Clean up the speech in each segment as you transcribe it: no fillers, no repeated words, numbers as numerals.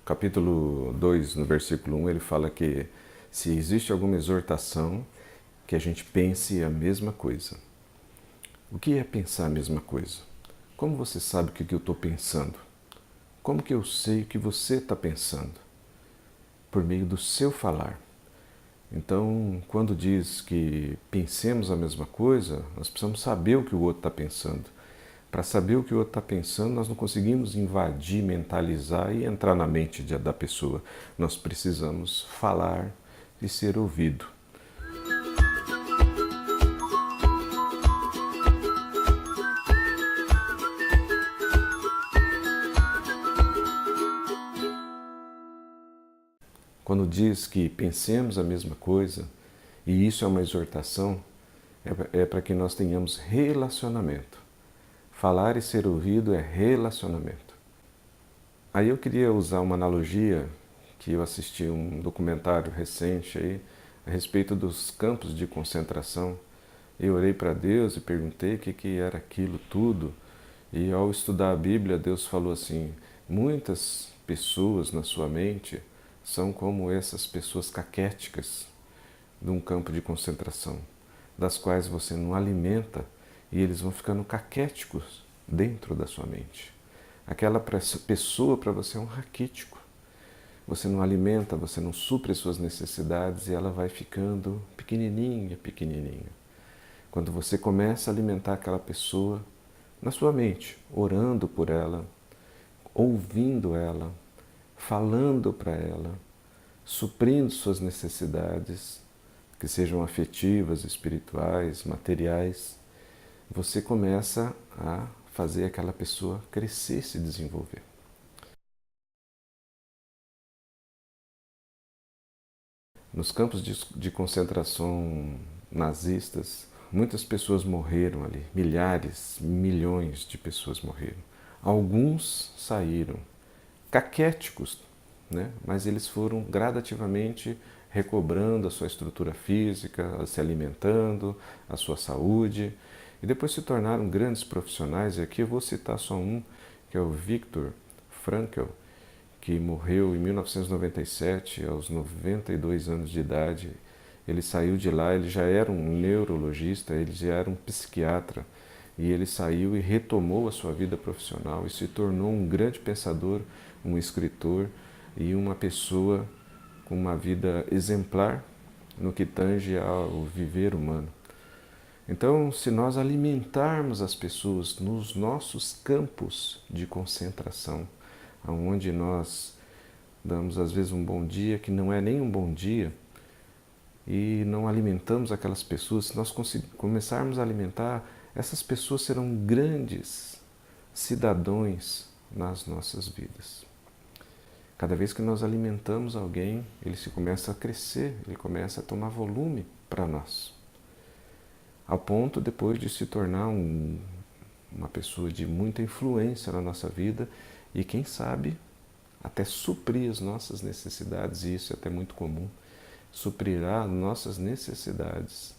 capítulo 2, no versículo 1, ele fala que se existe alguma exortação, que a gente pense a mesma coisa. O que é pensar a mesma coisa? Como você sabe o que eu estou pensando? Como que eu sei o que você está pensando? Por meio do seu falar. Então, quando diz que pensemos a mesma coisa, nós precisamos saber o que o outro está pensando. Para saber o que o outro está pensando, nós não conseguimos invadir, mentalizar e entrar na mente da pessoa. Nós precisamos falar e ser ouvido. Quando diz que pensemos a mesma coisa, e isso é uma exortação, é para que nós tenhamos relacionamento. Falar e ser ouvido é relacionamento. Aí eu queria usar uma analogia que eu assisti um documentário recente aí a respeito dos campos de concentração. Eu orei para Deus e perguntei o que era aquilo tudo. E ao estudar a Bíblia, Deus falou assim: muitas pessoas na sua mente são como essas pessoas caquéticas de um campo de concentração, das quais você não alimenta e eles vão ficando caquéticos dentro da sua mente. Aquela pessoa para você é um raquítico. Você não alimenta, você não supre as suas necessidades e ela vai ficando pequenininha, pequenininha. Quando você começa a alimentar aquela pessoa na sua mente, orando por ela, ouvindo ela, falando para ela, suprindo suas necessidades, que sejam afetivas, espirituais, materiais, você começa a fazer aquela pessoa crescer, se desenvolver. Nos campos de concentração nazistas, muitas pessoas morreram ali, milhares, milhões de pessoas morreram. Alguns saíram caquéticos, né? Mas eles foram gradativamente recobrando a sua estrutura física, se alimentando, a sua saúde, e depois se tornaram grandes profissionais. E aqui eu vou citar só um, que é o Viktor Frankl, que morreu em 1997, aos 92 anos de idade. Ele saiu de lá, ele já era um neurologista, ele já era um psiquiatra, e ele saiu e retomou a sua vida profissional e se tornou um grande pensador, um escritor e uma pessoa com uma vida exemplar no que tange ao viver humano. Então, se nós alimentarmos as pessoas nos nossos campos de concentração, onde nós damos às vezes um bom dia que não é nem um bom dia, e não alimentamos aquelas pessoas, se nós começarmos a alimentar, essas pessoas serão grandes cidadãos nas nossas vidas. Cada vez que nós alimentamos alguém, ele se começa a crescer, ele começa a tomar volume para nós. Ao ponto depois de se tornar uma pessoa de muita influência na nossa vida e quem sabe até suprir as nossas necessidades, e isso é até muito comum, suprirá nossas necessidades.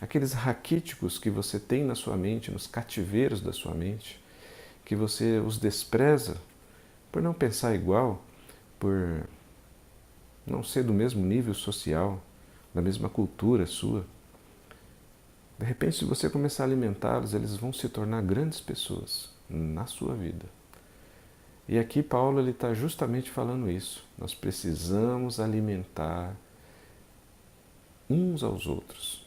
Aqueles raquíticos que você tem na sua mente, nos cativeiros da sua mente, que você os despreza por não pensar igual, por não ser do mesmo nível social, da mesma cultura sua. De repente, se você começar a alimentá-los, eles vão se tornar grandes pessoas na sua vida. E aqui Paulo está justamente falando isso. Nós precisamos alimentar uns aos outros.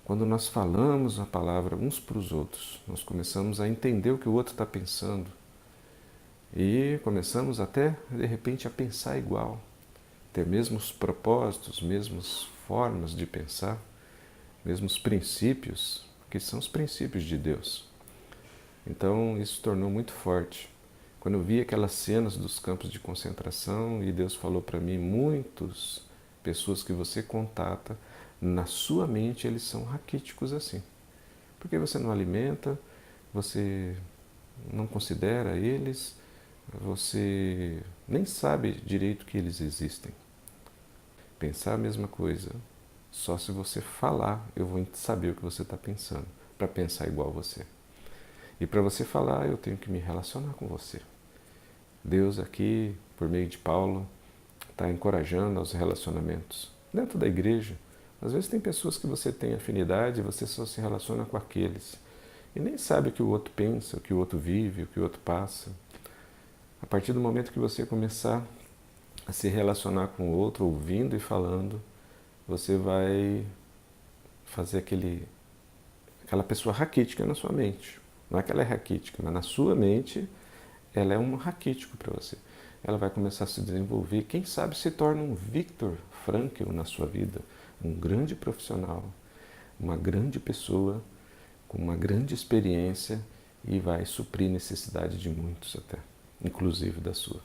Quando nós falamos a palavra uns para os outros, nós começamos a entender o que o outro está pensando e começamos até, de repente, a pensar igual, ter mesmos propósitos, mesmas formas de pensar, mesmos princípios, que são os princípios de Deus. Então, isso tornou muito forte. Quando eu vi aquelas cenas dos campos de concentração e Deus falou para mim, muitas pessoas que você contata, na sua mente eles são raquíticos assim. Porque você não alimenta, você não considera eles, você nem sabe direito que eles existem. Pensar a mesma coisa, só se você falar eu vou saber o que você está pensando, para pensar igual a você. E para você falar eu tenho que me relacionar com você. Deus aqui por meio de Paulo, está encorajando aos relacionamentos. Dentro da igreja, às vezes tem pessoas que você tem afinidade e você só se relaciona com aqueles. E nem sabe o que o outro pensa, o que o outro vive, o que o outro passa. A partir do momento que você começar a se relacionar com o outro, ouvindo e falando, você vai fazer aquela pessoa raquítica na sua mente. Não é que ela é raquítica, mas na sua mente ela é um raquítico para você. Ela vai começar a se desenvolver, quem sabe se torna um Viktor Frankl na sua vida, um grande profissional, uma grande pessoa, com uma grande experiência e vai suprir necessidade de muitos até, inclusive da sua.